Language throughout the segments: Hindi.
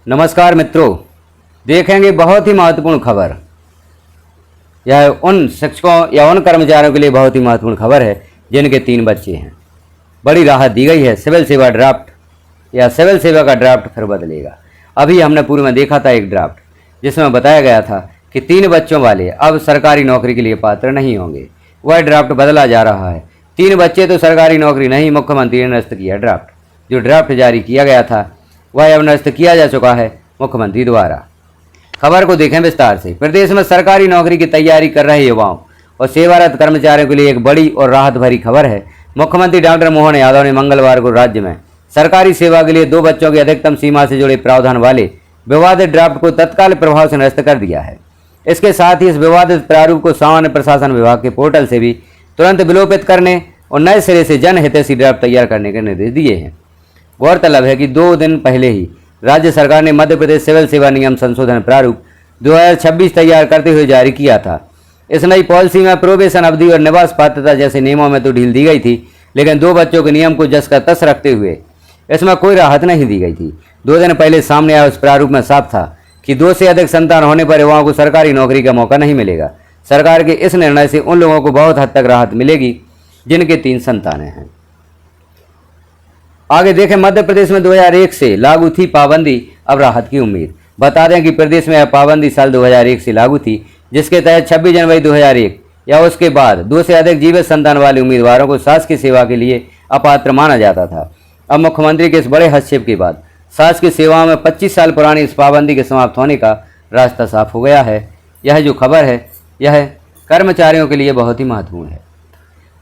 नमस्कार मित्रों, देखेंगे बहुत ही महत्वपूर्ण खबर। यह उन शिक्षकों या उन कर्मचारियों के लिए बहुत ही महत्वपूर्ण खबर है जिनके 3 बच्चे हैं। बड़ी राहत दी गई है। सिविल सेवा ड्राफ्ट या सिविल सेवा का ड्राफ्ट फिर बदलेगा। अभी हमने पूर्व में देखा था एक ड्राफ्ट जिसमें बताया गया था कि 3 बच्चों वाले अब सरकारी नौकरी के लिए पात्र नहीं होंगे। वह ड्राफ्ट बदला जा रहा है। 3 बच्चे तो सरकारी नौकरी नहीं, मुख्यमंत्री ने निरस्त किया ड्राफ्ट। जो ड्राफ्ट जारी किया गया था वह अब निरस्त किया जा चुका है मुख्यमंत्री द्वारा। खबर को देखें विस्तार से। प्रदेश में सरकारी नौकरी की तैयारी कर रहे युवाओं और सेवारत कर्मचारियों के लिए एक बड़ी और राहत भरी खबर है। मुख्यमंत्री डॉक्टर मोहन यादव ने मंगलवार को राज्य में सरकारी सेवा के लिए 2 बच्चों की अधिकतम सीमा से जुड़े प्रावधान वाले विवादित ड्राफ्ट को तत्काल प्रभाव से निरस्त कर दिया है। इसके साथ ही इस विवादित प्रारूप को सामान्य प्रशासन विभाग के पोर्टल से भी तुरंत विलोपित करने और नए सिरे से जनहितैषी ड्राफ्ट तैयार करने के निर्देश दिए हैं। गौरतलब है कि 2 दिन पहले ही राज्य सरकार ने मध्य प्रदेश सिविल सेवा नियम संशोधन प्रारूप 2026 तैयार करते हुए जारी किया था। इस नई पॉलिसी में प्रोबेशन अवधि और निवास पात्रता जैसे नियमों में तो ढील दी गई थी, लेकिन 2 बच्चों के नियम को जस का तस रखते हुए इसमें कोई राहत नहीं दी गई थी। 2 दिन पहले सामने आया उस प्रारूप में साफ था कि 2 से अधिक संतान होने पर युवाओं को सरकारी नौकरी का मौका नहीं मिलेगा। सरकार के इस निर्णय से उन लोगों को बहुत हद तक राहत मिलेगी जिनके 3 संतानें हैं। आगे देखें, मध्य प्रदेश में 2001 से लागू थी पाबंदी, अब राहत की उम्मीद। बता दें कि प्रदेश में यह पाबंदी साल 2001 से लागू थी, जिसके तहत 26 जनवरी 2001 या उसके बाद 2 से अधिक जीवित संतान वाले उम्मीदवारों को शासकीय सेवा के लिए अपात्र माना जाता था। अब मुख्यमंत्री के इस बड़े हस्तक्षेप के बाद शासकीय सेवाओं में 25 साल पुरानी इस पाबंदी के समाप्त होने का रास्ता साफ हो गया है। यह जो खबर है यह कर्मचारियों के लिए बहुत ही महत्वपूर्ण है।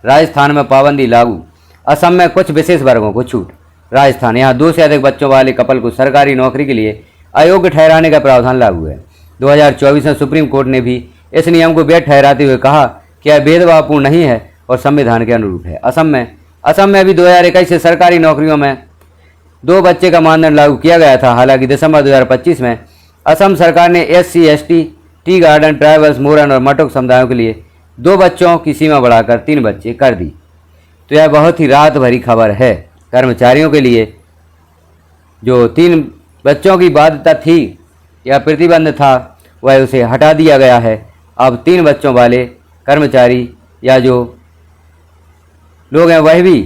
राजस्थान में पाबंदी लागू, असम में कुछ विशेष वर्गों को छूट। राजस्थान, यहाँ 2 से अधिक बच्चों वाले कपल को सरकारी नौकरी के लिए अयोग्य ठहराने का प्रावधान लागू है। 2024 में सुप्रीम कोर्ट ने भी इस नियम को वैध ठहराते हुए कहा कि यह भेदभावपूर्ण नहीं है और संविधान के अनुरूप है। असम में अभी 2021 से सरकारी नौकरियों में 2 बच्चे का मानदंड लागू किया गया था। हालांकि दिसंबर 2025 में असम सरकार ने SC, ST, tea garden, tribals, Moran और मटुक समुदायों के लिए 2 बच्चों की सीमा बढ़ाकर 3 बच्चे कर दी। तो यह बहुत ही राहत भरी खबर है कर्मचारियों के लिए। जो 3 बच्चों की बाध्यता थी या प्रतिबंध था वह उसे हटा दिया गया है। अब 3 बच्चों वाले कर्मचारी या जो लोग हैं वह भी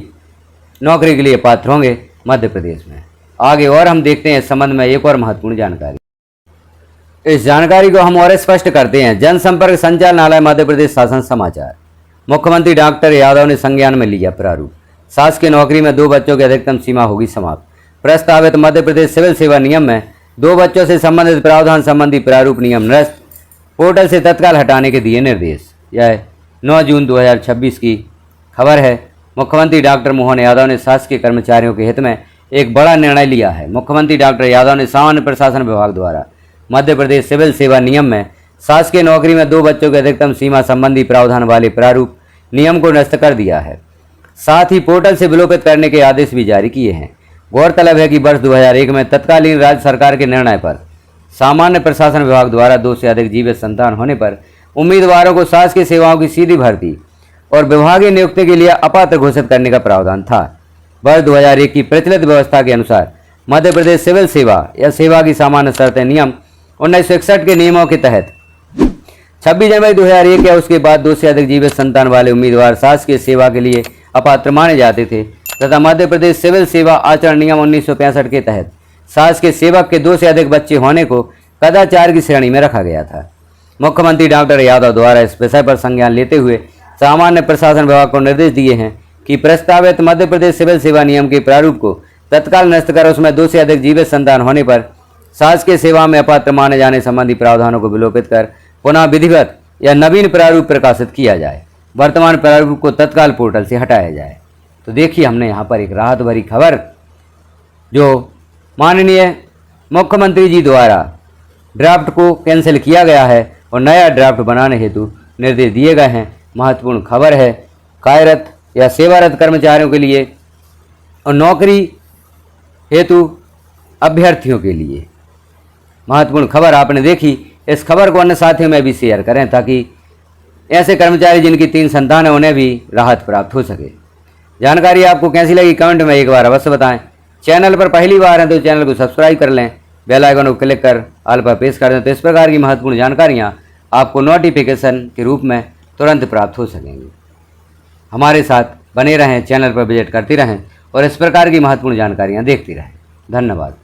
नौकरी के लिए पात्र होंगे मध्य प्रदेश में। आगे और हम देखते हैं इस संबंध में एक और महत्वपूर्ण जानकारी। इस जानकारी को हम और स्पष्ट करते हैं। जनसंपर्क संचालनालय मध्य प्रदेश शासन समाचार। मुख्यमंत्री डॉक्टर यादव ने संज्ञान में लिया प्रारूप। शासकीय नौकरी में 2 बच्चों की अधिकतम सीमा होगी समाप्त। प्रस्तावित मध्य प्रदेश सिविल सेवा नियम में 2 बच्चों से संबंधित प्रावधान संबंधी प्रारूप नियम निरस्त, पोर्टल से तत्काल हटाने के दिए निर्देश। यह 9 जून 2026 की खबर है। मुख्यमंत्री डॉक्टर मोहन यादव ने शासकीय कर्मचारियों के हित में एक बड़ा निर्णय लिया है। मुख्यमंत्री डॉक्टर यादव ने सामान्य प्रशासन विभाग द्वारा मध्य प्रदेश सिविल सेवा नियम में शासकीय नौकरी में 2 बच्चों की अधिकतम सीमा संबंधी प्रावधान वाले प्रारूप नियम को निरस्त कर दिया है। साथ ही पोर्टल से विलोपित करने के आदेश भी जारी किए हैं। गौरतलब है कि वर्ष 2001 में तत्कालीन राज्य सरकार के निर्णय पर सामान्य प्रशासन विभाग द्वारा 2 से अधिक जीवित संतान होने पर उम्मीदवारों को शासकीय सेवाओं की सीधी भर्ती और विभागीय नियुक्ति के लिए अपात्र घोषित करने का प्रावधान था। वर्ष 2001 की प्रचलित व्यवस्था के अनुसार मध्य प्रदेश सिविल सेवा या सेवा की सामान्य शर्तें नियम 1961 के नियमों के तहत 26 जनवरी 2001 या उसके बाद 2 से अधिक जीवित संतान वाले उम्मीदवार शासकीय सेवा के लिए अपात्र माने जाते थे तथा मध्य प्रदेश सिविल सेवा आचरण नियम 1965 के तहत शासकीय सेवक के 2 से अधिक बच्चे होने को कदाचार की श्रेणी में रखा गया था। मुख्यमंत्री डॉक्टर यादव द्वारा इस विषय पर संज्ञान लेते हुए सामान्य प्रशासन विभाग को निर्देश दिए हैं कि प्रस्तावित मध्य प्रदेश सिविल सेवा नियम के प्रारूप को तत्काल निरस्त कर उसमें 2 से अधिक जीवित संतान होने पर शासकीय सेवा में अपात्र माने जाने संबंधी प्रावधानों को विलोपित कर पुनः विधिवत या नवीन प्रारूप प्रकाशित किया जाए। वर्तमान प्रारूप को तत्काल पोर्टल से हटाया जाए। तो देखिए, हमने यहाँ पर एक राहत भरी खबर जो माननीय मुख्यमंत्री जी द्वारा ड्राफ्ट को कैंसिल किया गया है और नया ड्राफ्ट बनाने हेतु निर्देश दिए गए हैं। महत्वपूर्ण खबर है कार्यरत या सेवारत कर्मचारियों के लिए और नौकरी हेतु अभ्यर्थियों के लिए महत्वपूर्ण खबर आपने देखी। इस खबर को अन्य साथियों में भी शेयर करें ताकि ऐसे कर्मचारी जिनकी 3 संतान है उन्हें भी राहत प्राप्त हो सके। जानकारी आपको कैसी लगी कमेंट में एक बार अवश्य बताएं। चैनल पर पहली बार हैं तो चैनल को सब्सक्राइब कर लें बेल आइकन को क्लिक कर ऑल पर प्रेस कर दें तो इस प्रकार की महत्वपूर्ण जानकारियाँ आपको नोटिफिकेशन के रूप में तुरंत प्राप्त हो सकेंगी। हमारे साथ बने रहें, चैनल पर विजिट करती रहें और इस प्रकार की महत्वपूर्ण जानकारियाँ देखती रहें। धन्यवाद।